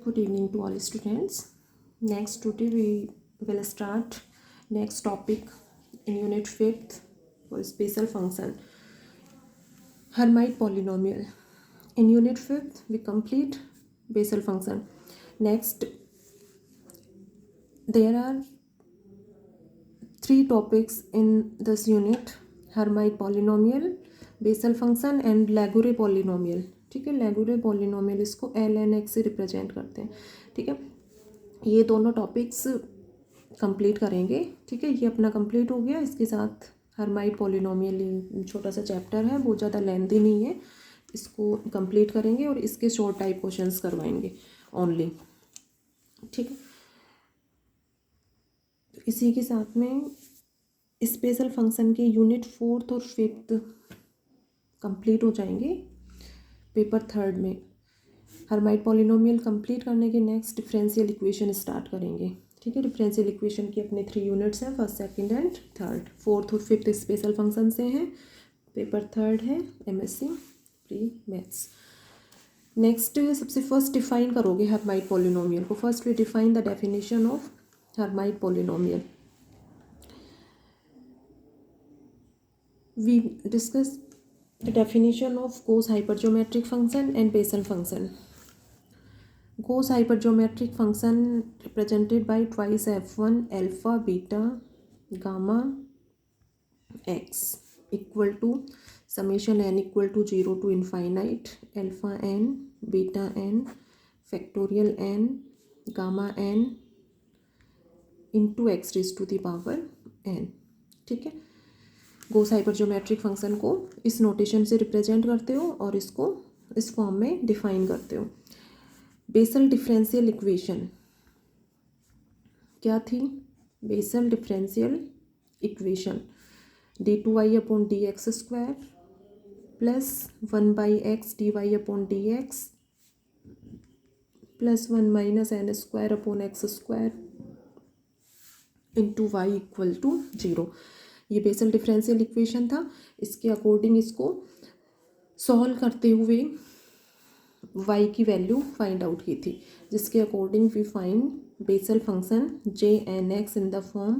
Good evening to all students. Next today we will start next topic in unit 5th for special function, Hermite polynomial. In unit 5th we complete Bessel function. Next there are 3 topics in this unit: Hermite polynomial, Bessel function and Laguerre polynomial. ठीक है, Laguerre polynomial इसको ln x से represent करते हैं. ठीक है, ये दोनों टॉपिक्स कंप्लीट करेंगे. ठीक है, ये अपना कंप्लीट हो गया. इसके साथ हर्माइट पॉलिनोमियल छोटा सा चैप्टर है, बहुत ज़्यादा लेंथी नहीं है. इसको कंप्लीट करेंगे और इसके शॉर्ट टाइप क्वेश्चंस करवाएंगे ओनली. ठीक है, इसी के साथ में स्पेशल फंक्शन के यूनिट 4th और 5th कंप्लीट हो जाएंगे पेपर 3rd में. हर्माइट पॉलिनोमियल कंप्लीट करने के नेक्स्ट डिफरेंशियल इक्वेशन स्टार्ट करेंगे. ठीक है, डिफरेंशियल इक्वेशन की अपने 3 यूनिट्स हैं, 1st, 2nd and 3rd. 4th और 5th स्पेशल फंक्शन से हैं. पेपर 3rd है MSc प्री मैथ्स. नेक्स्ट सबसे फर्स्ट डिफाइन करोगे हर्माइट पॉलिनोमियल को. First we define the definition of Hermite polynomial. We discuss the definition of Gauss hypergeometric function and Bessel function. Gauss hypergeometric function represented by twice f1 alpha beta gamma x equal to summation n equal to 0 to infinite alpha n beta n factorial n gamma n into x raised to the power n. ठीक है, Gauss hypergeometric function को इस notation से represent करते हो और इसको इस फॉर्म में डिफाइन करते हो. बेसल डिफरेंशियल इक्वेशन क्या थी? Bessel differential equation d2y/dx² plus 1/x/dy/dx plus 1 - n² into y equal to 0. ये बेसल डिफरेंशियल इक्वेशन था. इसके अकॉर्डिंग इसको सॉल्व करते हुए y की वैल्यू फाइंड आउट की थी, जिसके according we find Bessel function jnx in the form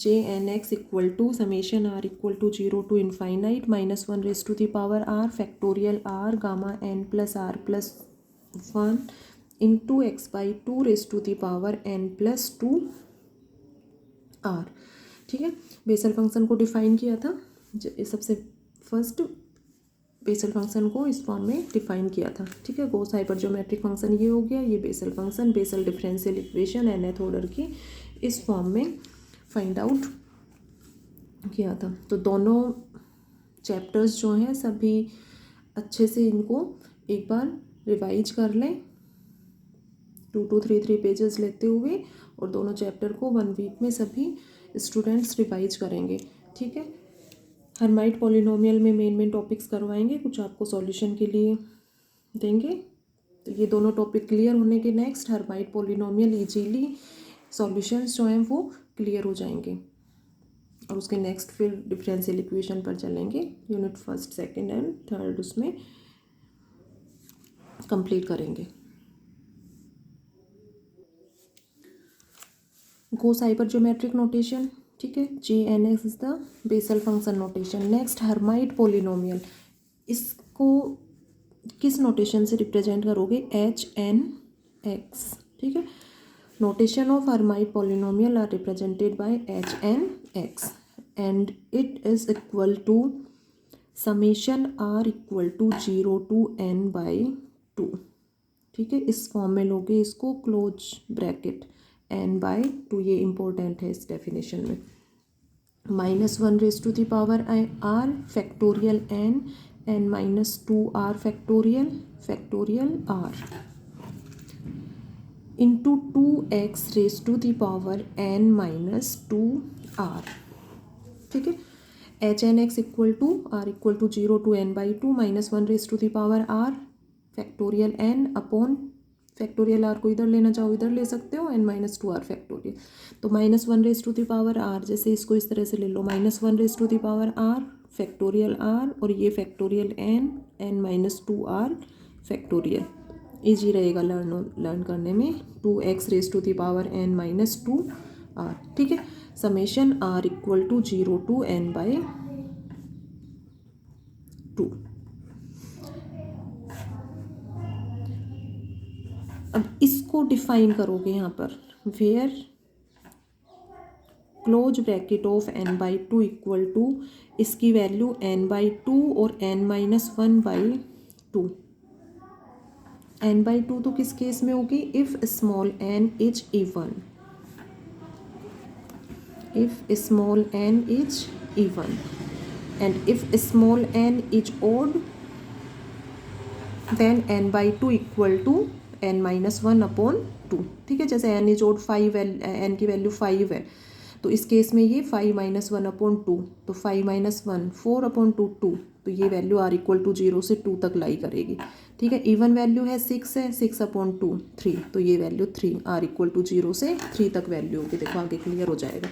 jnx equal to summation r equal to 0 to infinite -1 raise to the power r factorial r gamma n plus r plus 1 into x/2 raise to the power n plus 2 r. ठीक है, Bessel function को define किया था. सबसे first Bessel function को इस form में define किया था. ठीक है, Gauss हाइपरजियोमेट्रिक फंक्शन ये हो गया. ये Bessel function Bessel differential equation nth order की इस फॉर्म में फाइंड आउट किया था. तो दोनों चैप्टर्स जो हैं सभी अच्छे से इनको एक बार रिवाइज कर लें 2 to 3 पेजेस लेते हुए, और दोनों चैप्टर को 1 वीक में सभी स्टूडेंट्स रिवाइज करेंगे. ठीक है, हर्माइट पॉलिनोमियल में मेन टॉपिक्स करवाएंगे, कुछ आपको सॉल्यूशन के लिए देंगे. तो ये दोनों टॉपिक क्लियर होने के next Hermite polynomial easily solutions जो हैं वो क्लियर हो जाएंगे, और उसके नेक्स्ट फिर डिफरेंशियल इक्वेशन पर चलेंगे. Unit 1st, 2nd and 3rd उसमें कंप्लीट करेंगे. Gauss hypergeometric notation. ठीक है, jnx is the Bessel function notation. Next Hermite polynomial, इसको किस नोटेशन से रिप्रेजेंट करोगे? hnx. ठीक है, notation of Hermite polynomial are represented by hnx and it is equal to summation r equal to 0 to n/2. ठीक है, इस form में लोगे इसको क्लोज ब्रैकेट n/2. ये इम्पोर्टेंट है इस डेफिनेशन में. -1 raise to the power r factorial n -2r factorial r into 2x raise to the power n -2r. ठीक है, hn(x) equal to r equal to 0 to n/2 -1 raise to the power r factorial n upon factorial R को इधर लेना चाहो इधर ले सकते हो, n -2r फैक्टोरियल. तो -1 raise to the power r, जैसे इसको इस तरह से ले लो, -1 raise to the power r factorial r, और ये factorial n -2r factorial. Easy रहेगा लर्न करने में। 2x raise to the power n minus 2 r, ठीक है। Summation r equal to 0 to n by 2। अब इसको डिफाइन करोगे यहाँ पर, where close bracket of n by 2 equal to, इसकी वैल्यू n बाई 2 और n minus 1 by 2। n by 2 तो किस केस में होगी, if small n is even, if small n is even and if small n is odd then n by 2 equal to n minus 1 upon 2, ठीक है। जैसे n is odd 5 है, n की value 5 है, तो इस केस में ये 5 माइनस 1 अपॉन 2, तो 5 माइनस 1 4 अपॉन 2 2, तो ये वैल्यू r इक्वल टू 0 से 2 तक लाई करेगी, ठीक है। इवन वैल्यू है 6 है, 6 अपॉन 2 3, तो ये वैल्यू 3, r इक्वल टू 0 से 3 तक वैल्यू होगी। देखो आगे क्लियर हो जाएगा।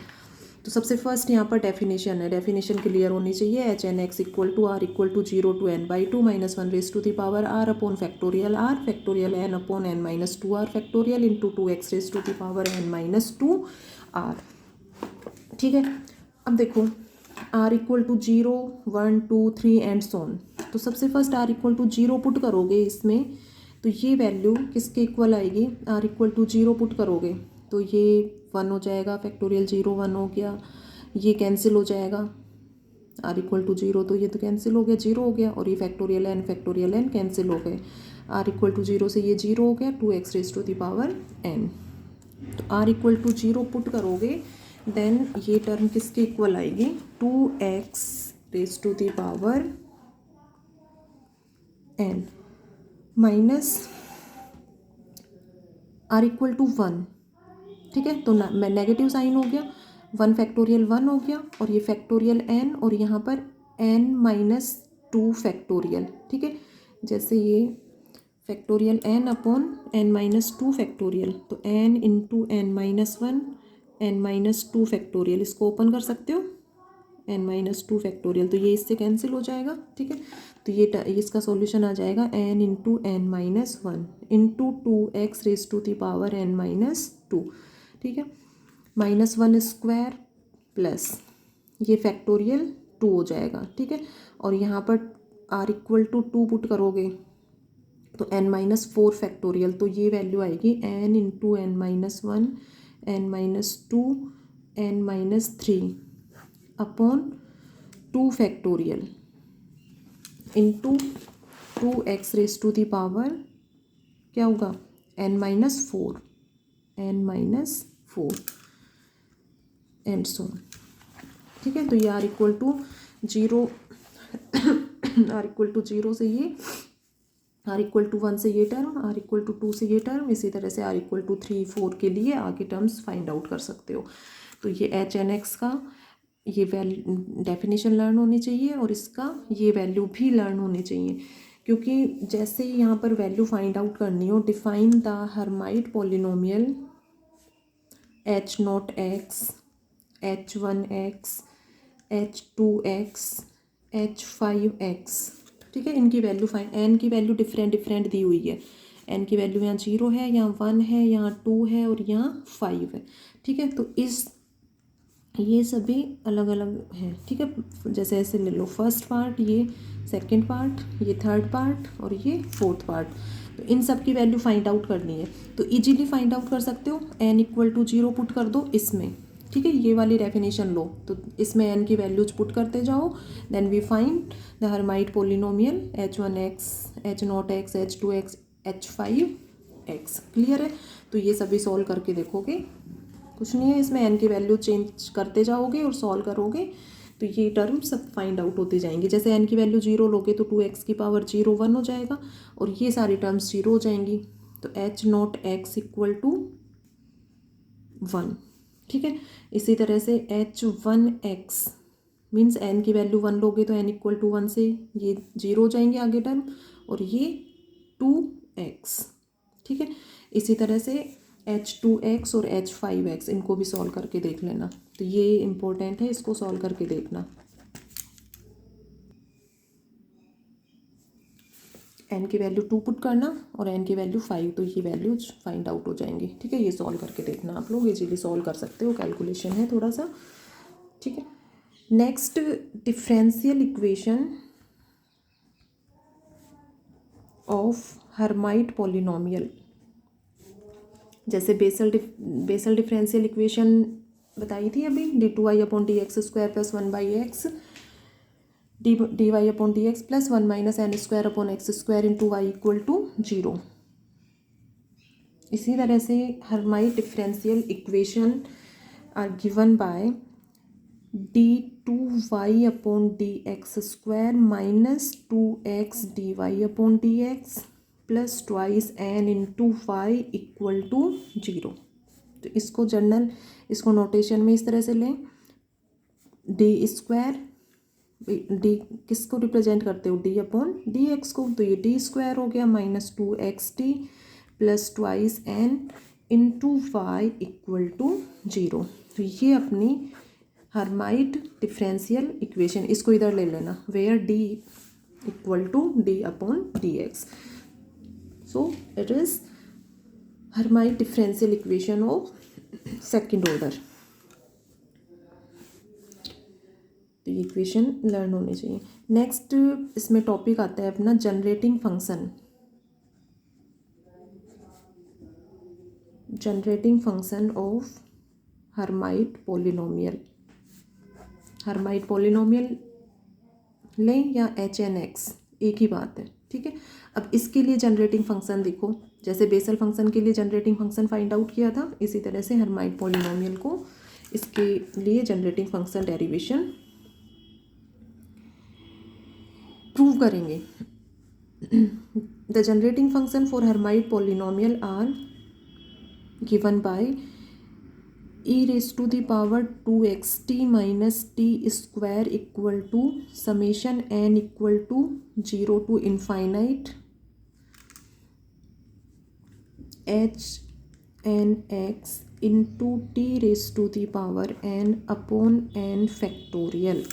तो सबसे फर्स्ट यहाँ पर डेफिनेशन है, डेफिनेशन क्लियर होनी चाहिए। H N X equal to R equal to 0 to n by 2 minus 1 raise to the power r upon factorial n upon n minus 2 r factorial into 2x raise to the power n minus 2 r, ठीक है। अब देखो r equal to 0 1 2 3 and so on, तो सबसे first r equal to 0 put करोगे इसमें, तो ये वैल्यू किसके इक्वल आएगी, r इक्वल टू 0 पुट करोगे तो ये 1 हो जाएगा, फैक्टोरियल 0 1 हो गया, ये कैंसिल हो जाएगा, r इक्वल टू 0 तो ये तो कैंसिल हो गया, 0 हो गया, और ये फैक्टोरियल n कैंसिल हो गए, r इक्वल टू 0 से ये 0 हो गया, 2x raise to the power n। तो r इक्वल टू 0 पुट करोगे देन ये टर्म किसके इक्वल आएगी, 2x raise to the power n minus r equal to 1, ठीक है। तो नेगेटिव साइन हो गया, 1 फैक्टोरियल 1 हो गया, और ये फैक्टोरियल n, और यहाँ पर n माइनस 2 फैक्टोरियल, ठीक है। जैसे ये factorial n upon n minus 2 factorial, तो n into n minus 1 n minus 2 factorial, इसको ओपन कर सकते हो, n माइनस 2 फैक्टोरियल, तो ये इससे कैंसिल हो जाएगा, ठीक है। तो ये इसका सॉल्यूशन आ जाएगा n into n minus 1 into 2x raise to the power n minus 2, ठीक है। माइनस 1 स्क्वायर प्लस ये फैक्टोरियल 2 हो जाएगा, ठीक है। और यहाँ पर r इक्वल टू 2 पुट करोगे तो n माइनस 4 फैक्टोरियल, तो ये वैल्यू आएगी n into n minus 1 n minus 2 n minus 3 upon 2 factorial into 2x raise to the power क्या होगा, n माइनस 4 एंड सो, ठीक है। तो ये r equal to 0 r equal to 0 से ये, r इक्वल टू 1 से ये टर्म, r इक्वल टू 2 से ये टर्म, इसी तरह से r इक्वल टू 3 4 के लिए आगे टर्म्स फाइंड आउट कर सकते हो। तो ये एच एन एक्स का ये डेफिनेशन लर्न होनी चाहिए, और इसका ये वैल्यू भी लर्न होनी चाहिए, क्योंकि जैसे ही यहाँ पर वैल्यू फाइंड आउट करनी हो, define the Hermite polynomial h0x h1x h2x h5x, ठीक है। इनकी वैल्यू n की वैल्यू डिफरेंट दी हुई है, n की वैल्यू यहाँ 0 है, यहाँ 1 है, यहाँ 2 है, और यहाँ 5 है, ठीक है। तो ये सभी अलग अलग हैं, ठीक है। जैसे ऐसे ले लो, फर्स्ट पार्ट, ये सेकंड पार्ट, ये थर्ड पार्ट, और ये फोर्थ पार्ट, तो इन सब की वैल्यू फाइंड आउट करनी है। तो इजीली फाइंड आउट कर सकते हो, n इक्वल टू 0 पुट कर दो इसमें, ठीक है। ये वाली डेफिनेशन लो, तो इसमें n की वैल्यूज पुट करते जाओ, then we find the Hermite polynomial h1x h0x h2x h5x, clear है। तो ये सभी सॉल्व करके देखोगे, कुछ नहीं है इसमें, n की वैल्यू चेंज करते जाओगे और सॉल्व करोगे, तो ये टर्म सब फाइंड आउट होती जाएंगी। जैसे n की वैल्यू 0 लोगे तो 2x की पावर 0 1 हो जाएगा, और ये सारी टर्म्स 0 हो जाएंगी, तो h0x इक्वल टू 1, ठीक है। इसी तरह से h1x मीन्स n की वैल्यू 1 लोगे तो n इक्वल टू 1 से ये 0 हो जाएंगे आगे टर्म, और ये 2x, ठीक है। इसी तरह से h2x और h5x, इनको भी सॉल्व करके देख लेना, तो ये इम्पोर्टेंट है, इसको सॉल्व करके देखना। n की वैल्यू 2 पुट करना और n की वैल्यू 5, तो ये वैल्यूज फाइंड आउट हो जाएंगी। ठीक है, ये सॉल्व करके देखना, आप लोग इजीली सॉल्व कर सकते हो, कैलकुलेशन है थोड़ा सा। ठीक है, next differential equation of Hermite polynomial. जैसे बेसल डिफरेंशियल इक्वेशन बताई थी अभी, d2y/dx² + 1/x dy/dx + 1 - n² x² y = 0। इसी तरह से Hermite differential equation are given by d2y/dx² - 2x dy/dx + 2 n × y = 0। तो इसको जनरल, इसको नोटेशन में इस तरह से लें, d², डी किसको रिप्रेजेंट करते हो, d/dx को, तो ये d² हो गया -2xt + 2 n × y = 0। तो ये अपनी हर्माइट डिफरेंशियल इक्वेशन, इसको इधर ले लेना, where d = d/dx। So it is Hermite differential equation of second order. तो ये इक्वेशन लर्न होनी चाहिए। नेक्स्ट इसमें टॉपिक आता है अपना generating function. Generating function of Hermite polynomial. Hermite polynomial लें या HNX, एक ही बात है। ठीक है, अब इसके लिए जनरेटिंग फंक्शन देखो, जैसे बेसल फंक्शन के लिए जनरेटिंग फंक्शन फाइंड आउट किया था, इसी तरह से हर्माइट पॉलिनोमियल को, इसके लिए जनरेटिंग फंक्शन डेरिवेशन प्रूव करेंगे। The generating function for Hermite polynomial are given by e⁻² - 2xt - t² = summation n = 0 to infinite HNX into t⁻n/n factorial.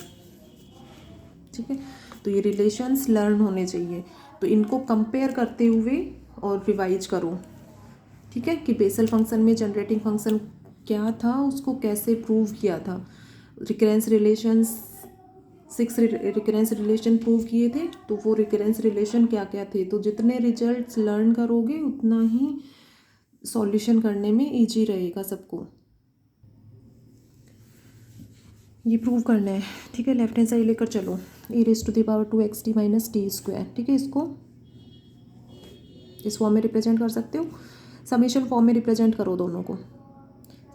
ठीक है, तो ये रिलेशंस लर्न होने चाहिए, तो इनको कंपेयर करते हुए और रिवाइज करो। ठीक है, कि बेसल फंक्शन में जनरेटिंग फंक्शन क्या था, उसको कैसे प्रूव किया था, recurrence relations 6 recurrence relation prove किए थे, तो वो रिकरेंस रिलेशन क्या क्या थे, तो जितने रिजल्ट्स लर्न करोगे उतना ही सॉल्यूशन करने में इजी रहेगा सबको। ये प्रूव करना है। ठीक है, लेफ्ट हैंड साइड लेकर चलो, e⁻²xt - t²। ठीक है, इसको इस फॉर्म में रिप्रेजेंट कर सकते हो, समेशन फॉर्म में रिप्रेजेंट करो दोनों को।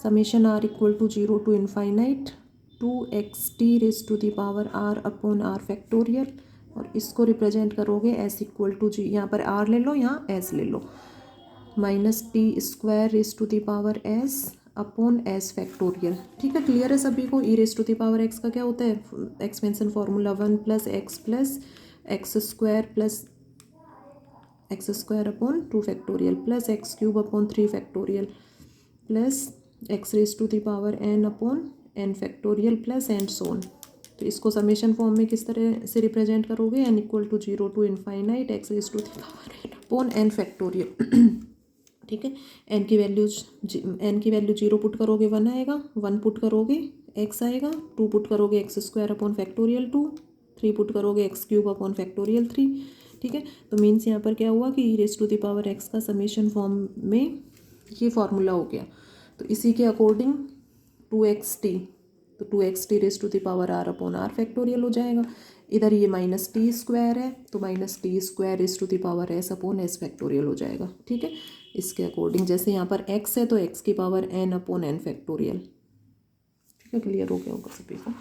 Summation r = 0 to infinite 2xt⁻r/r factorial, और इसको रिप्रेजेंट करोगे s = g, यहाँ पर r ले लो, यहाँ s ले लो, -t²s/s फैक्टोरियल। ठीक है, क्लियर है सभी को। e⁻x का क्या होता है, expansion formula 1 + x + x² + 2 factorial + x³ factorial + x⁻n/n factorial + and so on. तो इसको समेशन फॉर्म में किस तरह से रिप्रेजेंट करोगे, n = 0 to infinite x⁻n/n factorial. ठीक है, n की वैल्यू 0 पुट करोगे 1 आएगा, 1 पुट करोगे x आएगा, 2 पुट करोगे x² फैक्टोरियल 2, 3 पुट करोगे x³ फैक्टोरियल 3। ठीक है, तो मीन्स यहाँ पर क्या हुआ कि e⁻x का समेशन फॉर्म में ये फॉर्मूला हो गया। तो इसी के अकॉर्डिंग 2xt, तो 2xt⁻r/r फैक्टोरियल हो जाएगा। इधर ये -t² है, तो -t²s/s फैक्टोरियल हो जाएगा। ठीक है, इसके अकॉर्डिंग, जैसे यहाँ पर x है तो x⁻n/n फैक्टोरियल। ठीक है, क्लियर हो गया होगा सभी को।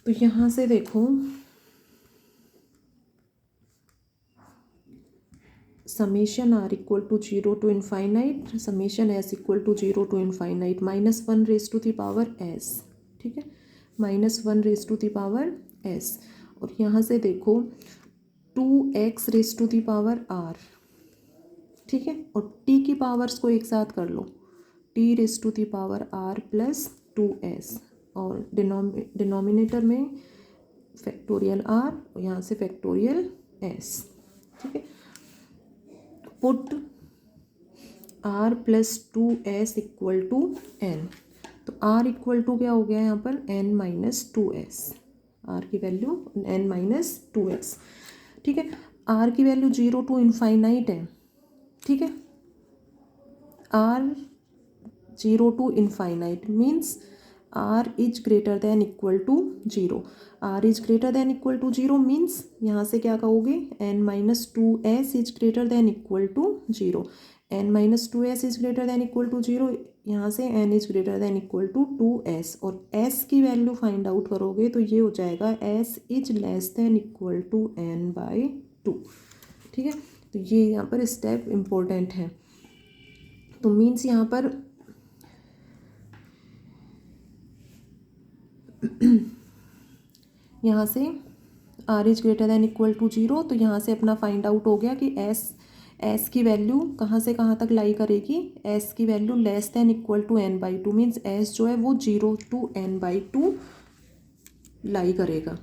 तो यहाँ से देखो, summation r = 0 to infinite, summation s = 0 to infinite -1⁻s। ठीक है, -1⁻s, और यहाँ से देखो 2x⁻r। ठीक है, और t की पावर्स को एक साथ कर लो, t⁻r + 2s, और डिनोमिनेटर में फैक्टोरियल r, और यहाँ से फैक्टोरियल s। ठीक है, put r plus 2s equal to n। तो r इक्वल टू क्या हो गया यहाँ पर n माइनस 2s, r की वैल्यू n माइनस 2s। ठीक है, r की वैल्यू 0 टू इनफाइनाइट है। ठीक है, r 0 to infinite means r is greater than equal to 0। r is greater than equal to 0 means यहाँ से क्या कहोगे n minus 2s is greater than equal to 0। n minus 2s is greater than equal to 0, यहाँ से n is greater than equal to 2s, और s की value find out करोगे तो ये हो जाएगा s is less than equal to n by 2। ठीक है, तो ये यहाँ पर स्टेप इम्पोर्टेंट है। तो मीन्स यहाँ पर यहाँ से r is greater than equal to 0, तो यहाँ से अपना फाइंड आउट हो गया कि s की वैल्यू कहाँ से कहाँ तक लाई करेगी, s की value less than equal to n by 2 means s जो है वो 0 टू n बाई 2 लाई करेगा।